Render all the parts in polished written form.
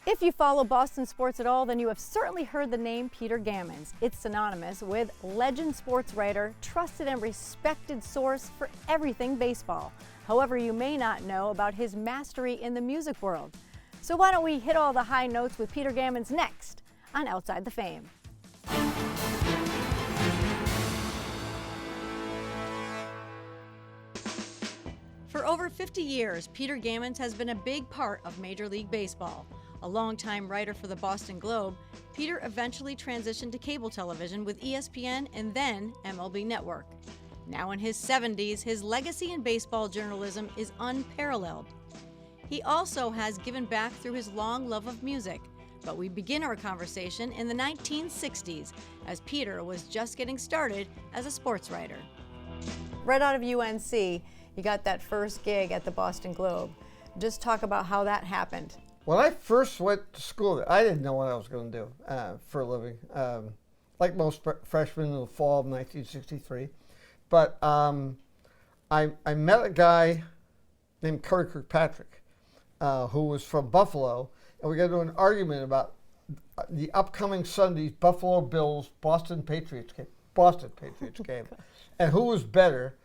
If you follow Boston sports at all, then you have certainly heard the name Peter Gammons. It's synonymous with legend sports writer, trusted and respected source for everything baseball. However, you may not know about his mastery in the music world. So why don't we hit all the high notes with Peter Gammons next on Outside the Fame. For over 50 years, Peter Gammons has been a big part of Major League Baseball. A longtime writer for the Boston Globe, Peter eventually transitioned to cable television with ESPN and then MLB Network. Now in his 70s, his legacy in baseball journalism is unparalleled. He also has given back through his long love of music, but we begin our conversation in the 1960s as Peter was just getting started as a sports writer. Right out of UNC, you got that first gig at the Boston Globe. Just talk about how that happened. When I first went to school, I didn't know what I was going to do for a living, like most freshmen in the fall of 1963. But I met a guy named Curry Kirkpatrick, who was from Buffalo, and we got into an argument about the upcoming Sunday's Buffalo Bills Boston Patriots game, and who was better,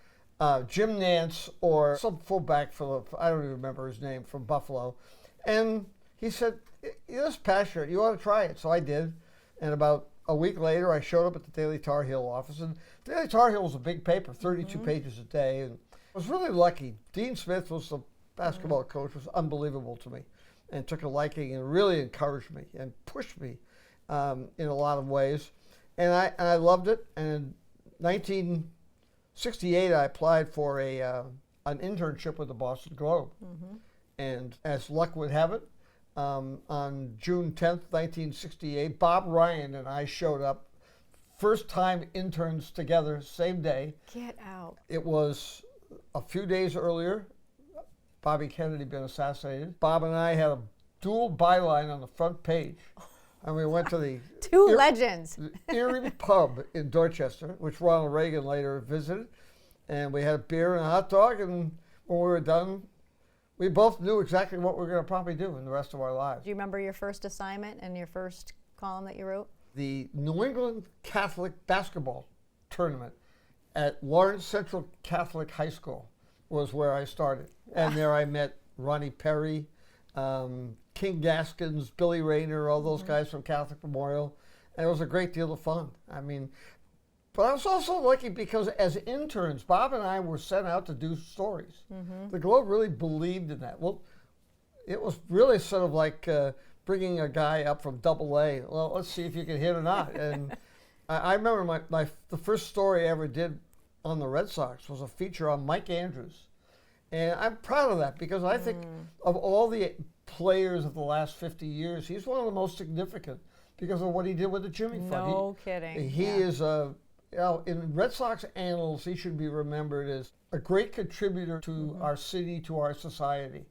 Jim Nance or some fullback I don't even remember his name, from Buffalo. And he said, "You're this passionate, you ought to try it." So I did. And about a week later, I showed up at the Daily Tar Heel office. And the Daily Tar Heel was a big paper, 32 pages a day. And I was really lucky. Dean Smith was the basketball coach, was unbelievable to me, and took a liking and really encouraged me and pushed me in a lot of ways. And I loved it. And in 1968, I applied for an internship with the Boston Globe. And as luck would have it, on June 10th, 1968, Bob Ryan and I showed up, first time interns together, same day. Get out. It was a few days earlier. Bobby Kennedy had been assassinated. Bob and I had a dual byline on the front page. And we went to the Two legends. Erie Pub in Dorchester, which Ronald Reagan later visited. And we had a beer and a hot dog, and when we were done, we both knew exactly what we were going to probably do in the rest of our lives. Do you remember your first assignment and your first column that you wrote? The New England Catholic basketball tournament at Lawrence Central Catholic High School was where I started. And there I met Ronnie Perry, King Gaskins, Billy Rayner, all those guys from Catholic Memorial. And it was a great deal of fun. But I was also lucky because as interns, Bob and I were sent out to do stories. The Globe really believed in that. Well, it was really sort of like bringing a guy up from AA. Well, let's see if you can hit or not. And I remember the first story I ever did on the Red Sox was a feature on Mike Andrews. And I'm proud of that because I think of all the players of the last 50 years, he's one of the most significant because of what he did with the Jimmy Fund. No kidding. He is in Red Sox annals, he should be remembered as a great contributor to our city, to our society.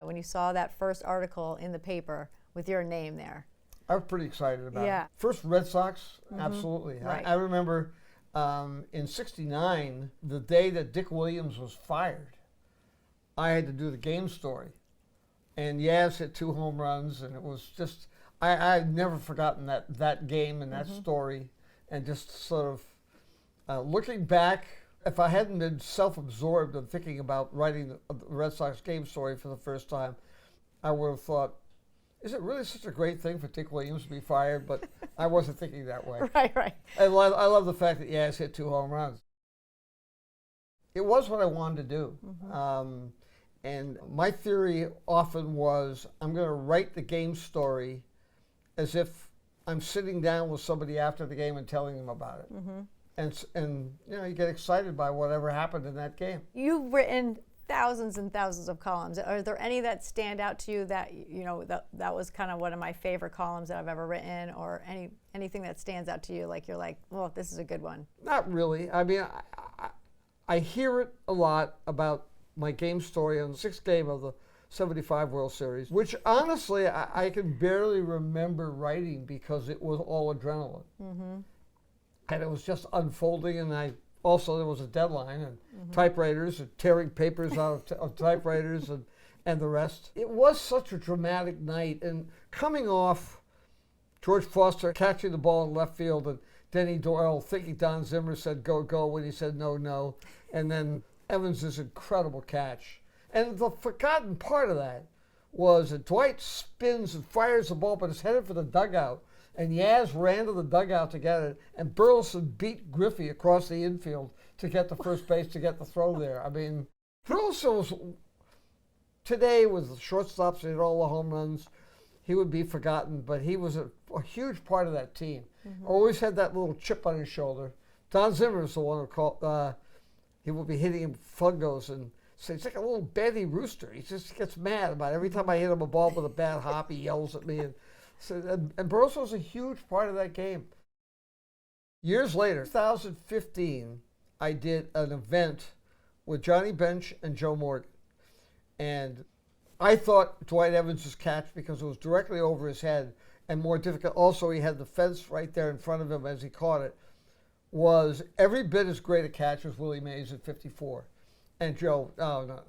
When you saw that first article in the paper with your name there. I was pretty excited about Yeah. it. First Red Sox, absolutely. Right. I remember in '69, the day that Dick Williams was fired, I had to do the game story. And Yaz hit 2 home runs, and it was just, I've never forgotten that game and that story. And just sort of looking back, if I hadn't been self-absorbed and thinking about writing the Red Sox game story for the first time, I would have thought, is it really such a great thing for Dick Williams to be fired? But I wasn't thinking that way. Right. I love the fact that Yaz hit 2 home runs. It was what I wanted to do. And my theory often was, I'm going to write the game story as if I'm sitting down with somebody after the game and telling them about it. And you get excited by whatever happened in that game. You've written thousands and thousands of columns. Are there any that stand out to you that, that was kind of one of my favorite columns that I've ever written, or anything that stands out to you, like you're like, well, this is a good one? Not really. I hear it a lot about my game story on the 6th game of the '75 World Series, which honestly I can barely remember writing because it was all adrenaline. And it was just unfolding, and there was a deadline, and typewriters, and tearing papers out of typewriters, and the rest. It was such a dramatic night. And coming off George Foster catching the ball in left field and Denny Doyle thinking Don Zimmer said go, go when he said no, no. And then Evans' incredible catch. And the forgotten part of that was that Dwight spins and fires the ball, but it's headed for the dugout. And Yaz ran to the dugout to get it, and Burleson beat Griffey across the infield to get to first base to get the throw there. I mean, Burleson was, today with the shortstops and all the home runs, he would be forgotten, but he was a huge part of that team. Always had that little chip on his shoulder. Don Zimmer was the one who called, he would be hitting him fungos and say, it's like a little Betty Rooster. He just gets mad about it. Every time I hit him a ball with a bad hop, he yells at me. And Burleson was a huge part of that game. Years later, 2015, I did an event with Johnny Bench and Joe Morgan. And I thought Dwight Evans' catch, because it was directly over his head and more difficult. Also, he had the fence right there in front of him as he caught it, was every bit as great a catch as Willie Mays at 54. And Joe, no,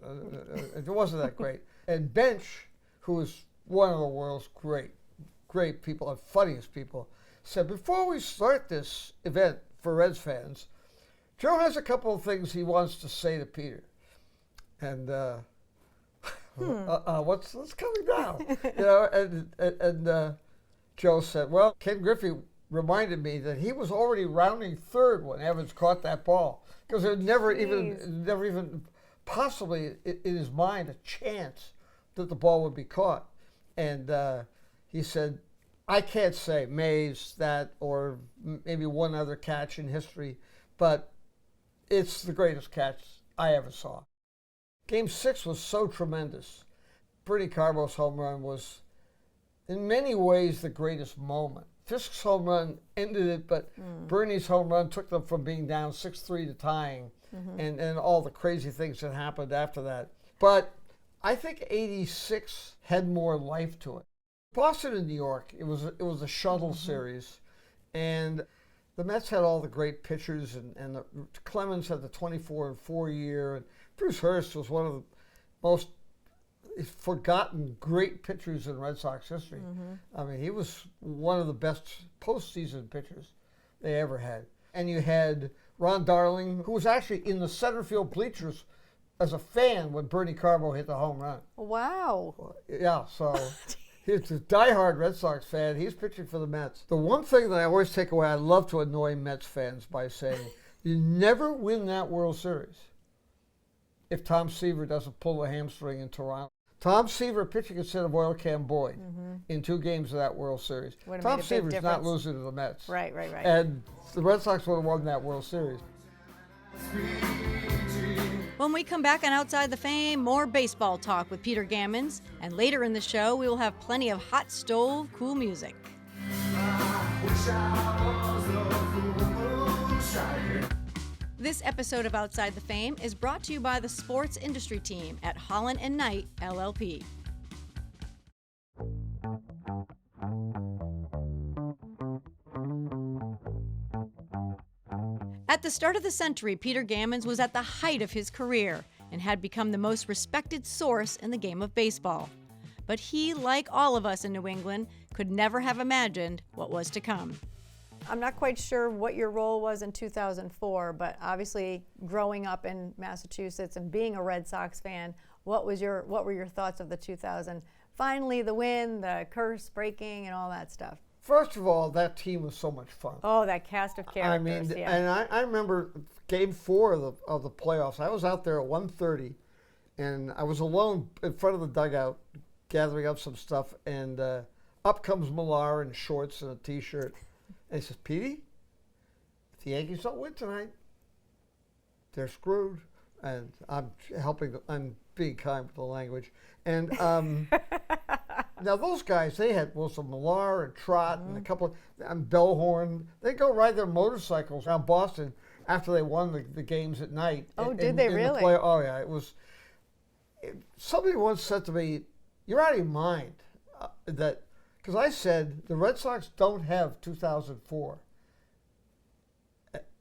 it wasn't that great. And Bench, who is one of the world's great people and funniest people, said, before we start this event for Reds fans, Joe has a couple of things he wants to say to Peter. And what's coming down? You know, and Joe said, well, Ken Griffey reminded me that he was already rounding third when Evans caught that ball, because there never even possibly in his mind a chance that the ball would be caught. And he said, I can't say Mays that or maybe one other catch in history, but it's the greatest catch I ever saw. Game 6 was so tremendous. Bernie Carbo's home run was in many ways the greatest moment. Fisk's home run ended it, but Bernie's home run took them from being down 6-3 to tying, and all the crazy things that happened after that. But I think 86 had more life to it. Boston and New York, it was a shuttle series, and the Mets had all the great pitchers, and Clemens had the 24-4 year, and Bruce Hurst was one of the most forgotten great pitchers in Red Sox history. I mean, he was one of the best postseason pitchers they ever had. And you had Ron Darling, who was actually in the center field bleachers as a fan when Bernie Carbo hit the home run. Wow. Yeah, so he's a diehard Red Sox fan. He's pitching for the Mets. The one thing that I always take away, I love to annoy Mets fans by saying, you never win that World Series if Tom Seaver doesn't pull a hamstring in Toronto. Tom Seaver pitching instead of Oil Can Boyd in 2 games of that World Series. Tom Seaver's not losing to the Mets. Right. And the Red Sox would have won that World Series. When we come back on Outside the Fame, more baseball talk with Peter Gammons. And later in the show, we will have plenty of hot stove, cool music. This episode of Outside the Fame is brought to you by the sports industry team at Holland & Knight, LLP. At the start of the century, Peter Gammons was at the height of his career and had become the most respected source in the game of baseball. But he, like all of us in New England, could never have imagined what was to come. I'm not quite sure what your role was in 2004, but obviously growing up in Massachusetts and being a Red Sox fan, what were your thoughts of the 2000? Finally, the win, the curse breaking, and all that stuff. First of all, that team was so much fun. Oh, that cast of characters. I mean, yeah. and I remember Game 4 of the playoffs. I was out there at 1:30, and I was alone in front of the dugout gathering up some stuff, and up comes Millar in shorts and a T-shirt. And he says, Petey, if the Yankees don't win tonight, they're screwed. And I'm being kind with the language. And now those guys, they had Wilson Millar and Trott and a couple and Bellhorn. They go ride their motorcycles around Boston after they won the games at night. Oh, did they really? Oh, yeah. It was. Somebody once said to me, you're out of your mind. Because I said the Red Sox don't have 2004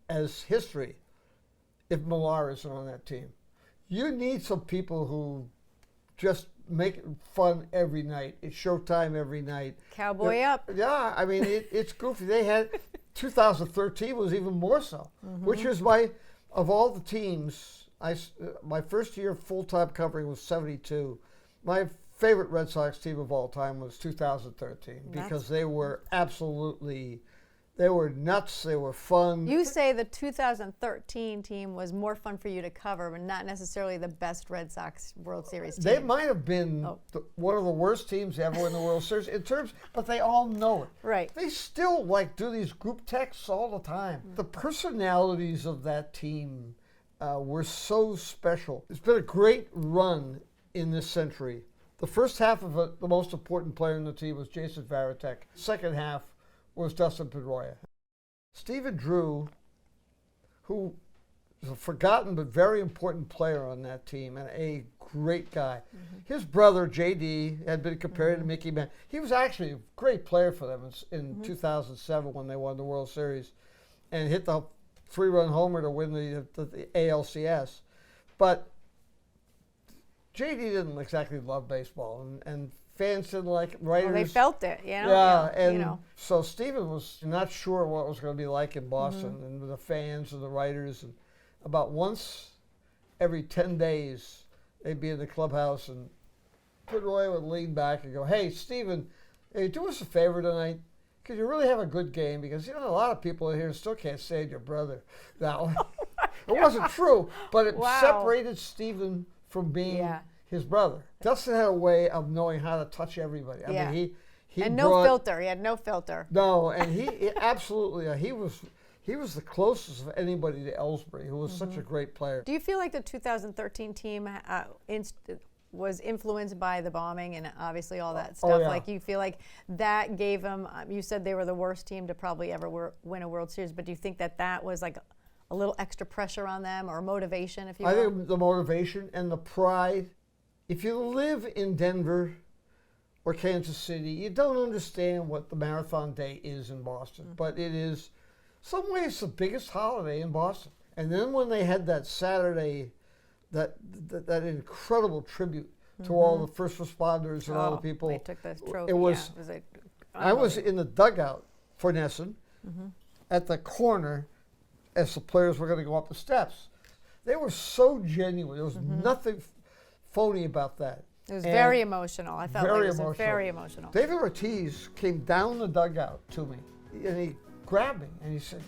as history if Millar isn't on that team. You need some people who just make it fun every night. It's showtime every night. Cowboy up. Yeah, I mean, it's goofy. They had 2013 was even more so, which is of all the teams, my first year full-time covering was 72. My favorite Red Sox team of all time was 2013 because they were they were nuts, they were fun. You say the 2013 team was more fun for you to cover, but not necessarily the best Red Sox World Series team. They might have been one of the worst teams ever in the World Series in terms, but they all know it. Right. They still do these group texts all the time. The personalities of that team were so special. It's been a great run in this century. The first half of it, the most important player in the team was Jason Varitek. Second half was Dustin Pedroia. Stephen Drew, who is a forgotten but very important player on that team and a great guy. His brother, JD, had been compared to Mickey Mantle. He was actually a great player for them in 2007 when they won the World Series and hit the 3-run homer to win the ALCS. But JD didn't exactly love baseball, and fans didn't like it. Writers. Well, they felt it, and so Stephen was not sure what it was going to be like in Boston, and the fans and the writers. And about once every 10 days, they'd be in the clubhouse, and Pedroia would lean back and go, "Hey, Stephen, hey, do us a favor tonight. Could you really have a good game? Because, a lot of people in here still can't stand your brother." Now, it wasn't true, but it separated Stephen from being his brother. Dustin had a way of knowing how to touch everybody. I mean, he and no filter. He had no filter. No, and he absolutely he was the closest of anybody to Ellsbury, who was such a great player. Do you feel like the 2013 team was influenced by the bombing and obviously all that stuff? Like, you feel like that gave them? You said they were the worst team to probably ever win a World Series, but do you think that was like a little extra pressure on them or motivation, if you will? I think the motivation and the pride. If you live in Denver or Kansas City, you don't understand what the Marathon Day is in Boston, but it is, some ways, the biggest holiday in Boston. And then when they had that Saturday, that incredible tribute to all the first responders and all the people. They took the trophy. I was in the dugout for Nesson at the corner as the players were going to go up the steps. They were so genuine. There was nothing phony about that. It was very emotional. I felt like it was very emotional. David Ortiz came down the dugout to me, and he grabbed me, and he said,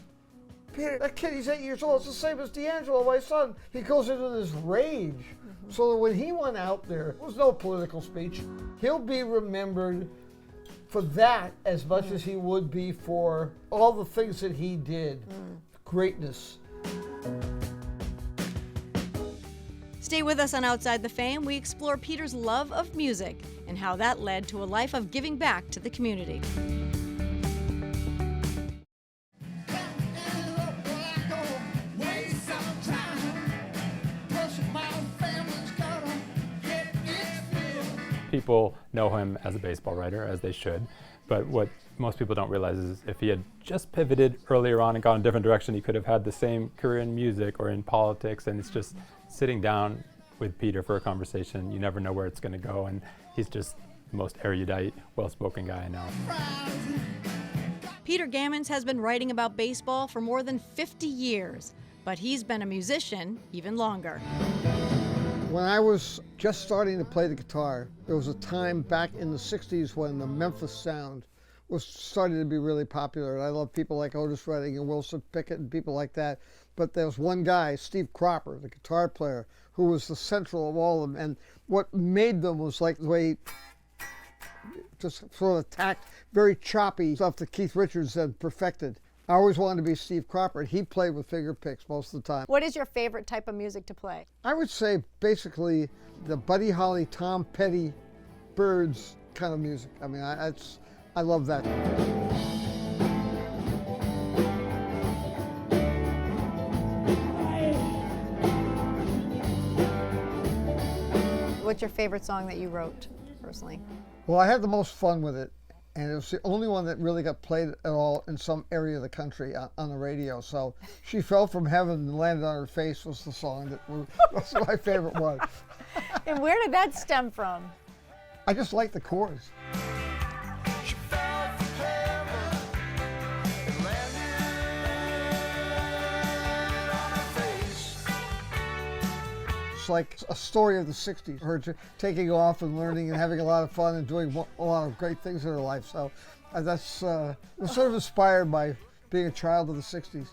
"Peter, that kid, he's 8 years old. It's the same as D'Angelo, my son." He goes into this rage. So that when he went out there was no political speech. He'll be remembered for that as much as he would be for all the things that he did. Greatness. Stay with us on Outside the Fame. We explore Peter's love of music and how that led to a life of giving back to the community. People know him as a baseball writer, as they should, but what most people don't realize is if he had just pivoted earlier on and gone a different direction, he could have had the same career in music or in politics. And it's just sitting down with Peter for a conversation, you never know where it's going to go, and he's just the most erudite, well-spoken guy I know. Peter Gammons has been writing about baseball for more than 50 years, but he's been a musician even longer. When I was just starting to play the guitar, there was a time back in the 60s when the Memphis sound was starting to be really popular. And I love people like Otis Redding and Wilson Pickett and people like that. But there was one guy, Steve Cropper, the guitar player, who was the central of all of them. And what made them was like the way just sort of tacked, very choppy stuff that Keith Richards had perfected. I always wanted to be Steve Cropper, and he played with finger picks most of the time. What is your favorite type of music to play? I would say basically the Buddy Holly, Tom Petty, Byrds kind of music. I mean, I love that. What's your favorite song that you wrote, personally? Well, I had the most fun with it, and it was the only one that really got played at all in some area of the country on the radio. So She Fell From Heaven and Landed on Her Face was the song that was my favorite one. And where did that stem from? I just like the chords. She fell from heaven and landed on her face. It's like a story of the 60s, her taking off and learning and having a lot of fun and doing a lot of great things in her life. So that's was sort of inspired by being a child of the 60s.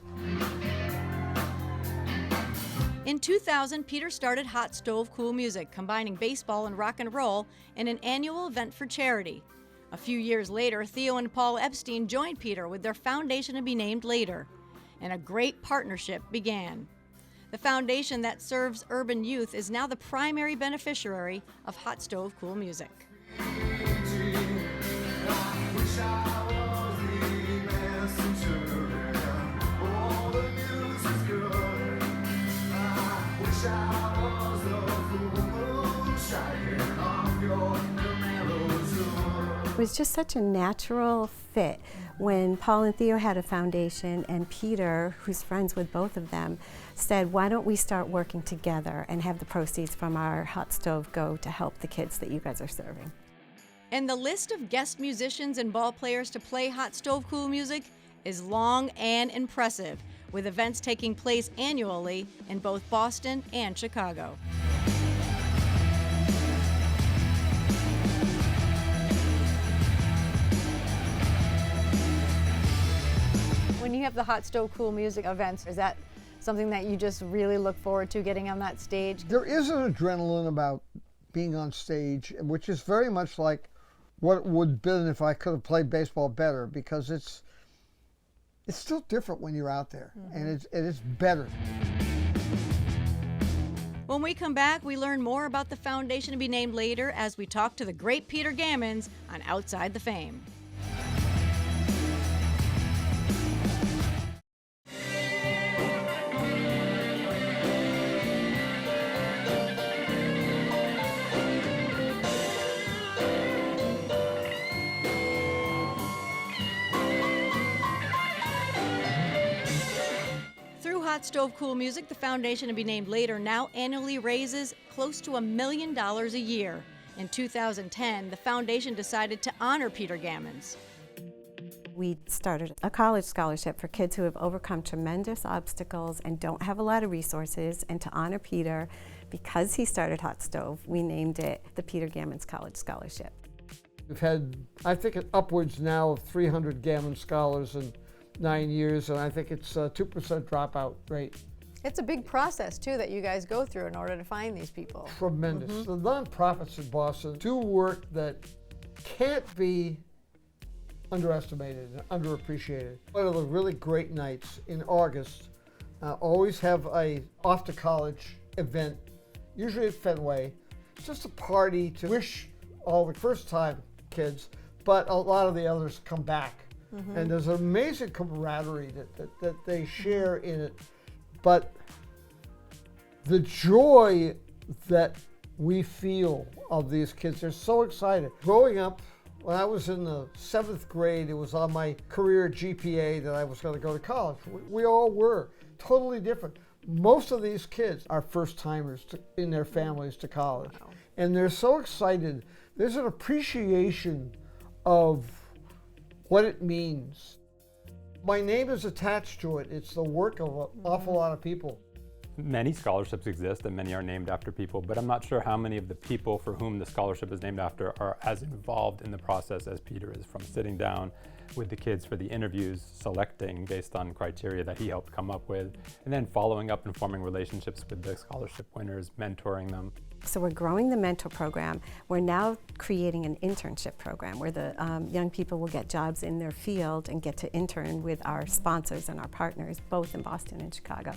In 2000, Peter started Hot Stove Cool Music, combining baseball and rock and roll in an annual event for charity. A few years later, Theo and Paul Epstein joined Peter with their foundation to be named later, and a great partnership began. The foundation that serves urban youth is now the primary beneficiary of Hot Stove Cool Music. It was just such a natural fit when Paul and Theo had a foundation and Peter, who's friends with both of them, said, why don't we start working together and have the proceeds from our hot stove go to help the kids that you guys are serving. And the list of guest musicians and ball players to play Hot Stove Cool Music is long and impressive, with events taking place annually in both Boston and Chicago. When you have the Hot Stove Cool Music events, is that something that you just really look forward to, getting on that stage? There is an adrenaline about being on stage, which is very much like what it would have been if I could have played baseball better, because it's still different when you're out there, and it's better. When we come back, we learn more about the foundation to be named later as we talk to the great Peter Gammons on Outside the Fame. Hot Stove Cool Music, the foundation to be named later, now annually raises close to $1 million a year. In 2010, the foundation decided to honor Peter Gammons. We started a college scholarship for kids who have overcome tremendous obstacles and don't have a lot of resources, and to honor Peter, because he started Hot Stove, we named it the Peter Gammons College Scholarship. We've had, I think, upwards now of 300 Gammon scholars in 9 years, and I think it's a 2% dropout rate. It's a big process, too, that you guys go through in order to find these people. Tremendous. The nonprofits in Boston do work that can't be underestimated and underappreciated. One of the really great nights in August, always have a off to college event, usually at Fenway. It's just a party to wish all the first time kids, but a lot of the others come back. And there's an amazing camaraderie that they share in it. But the joy that we feel of these kids, they're so excited. Growing up, when I was in the 7th grade, it was on my career GPA that I was going to go to college. We all were totally different. Most of these kids are first-timers in their families to college. Wow. And they're so excited. There's an appreciation of what it means. My name is attached to it. It's the work of an awful lot of people. Many scholarships exist and many are named after people, but I'm not sure how many of the people for whom the scholarship is named after are as involved in the process as Peter is, from sitting down with the kids for the interviews, selecting based on criteria that he helped come up with, and then following up and forming relationships with the scholarship winners, mentoring them. So we're growing the mentor program. We're now creating an internship program where the young people will get jobs in their field and get to intern with our sponsors and our partners, both in Boston and Chicago.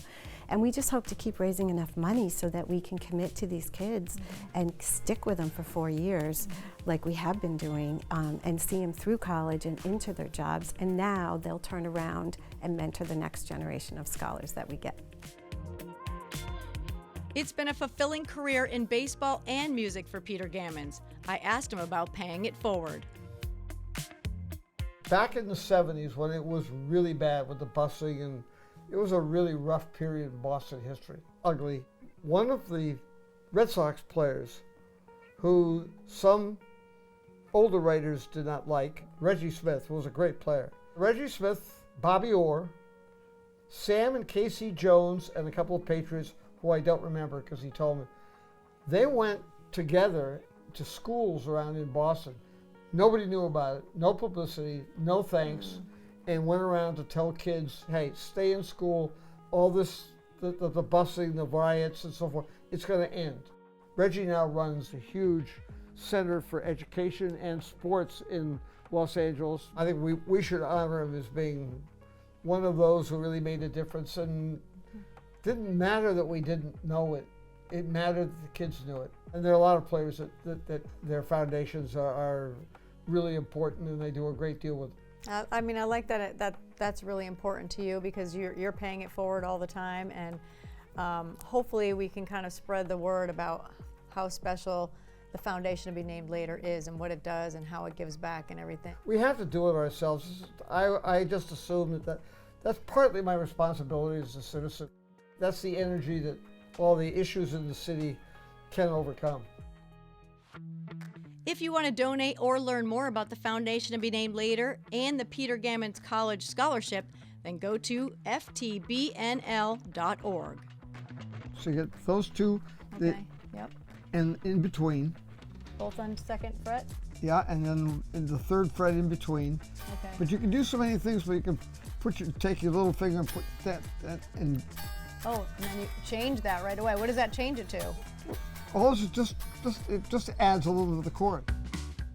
And we just hope to keep raising enough money so that we can commit to these kids and stick with them for 4 years, like we have been doing, and see them through college and into their jobs. And now they'll turn around and mentor the next generation of scholars that we get. It's been a fulfilling career in baseball and music for Peter Gammons. I asked him about paying it forward. Back in the 70s, when it was really bad with the busing, and it was a really rough period in Boston history, ugly. One of the Red Sox players, who some older writers did not like. Reggie Smith was a great player. Reggie Smith, Bobby Orr, Sam and Casey Jones, and a couple of Patriots who I don't remember because he told me. They went together to schools around in Boston. Nobody knew about it, no publicity, no thanks, and went around to tell kids, hey, stay in school, all this, the busing, the riots and so forth, it's going to end. Reggie now runs a huge center for education and sports in Los Angeles. I think we should honor him as being one of those who really made a difference, and didn't matter that we didn't know it. It mattered that the kids knew it. And there are a lot of players that their foundations are really important, and they do a great deal with it. I mean, I like that that's really important to you because you're paying it forward all the time, and hopefully we can kind of spread the word about how special the foundation to be named later is and what it does and how it gives back and everything. We have to do it ourselves. I just assume that's partly my responsibility as a citizen. That's the energy that all the issues in the city can overcome. If you want to donate or learn more about the foundation to be named later and the Peter Gammons College Scholarship, then go to ftbnl.org. So you get those two, Okay. Yep. and in between. Both on second fret. Yeah, and then in the third fret in between. Okay. But you can do so many things where you can take your little finger and put that and Oh, and then you change that right away. What does that change it to? all this is it just adds a little bit of the chord.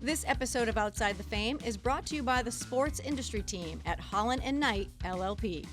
This episode of Outside the Fame is brought to you by the sports industry team at Holland & Knight, LLP.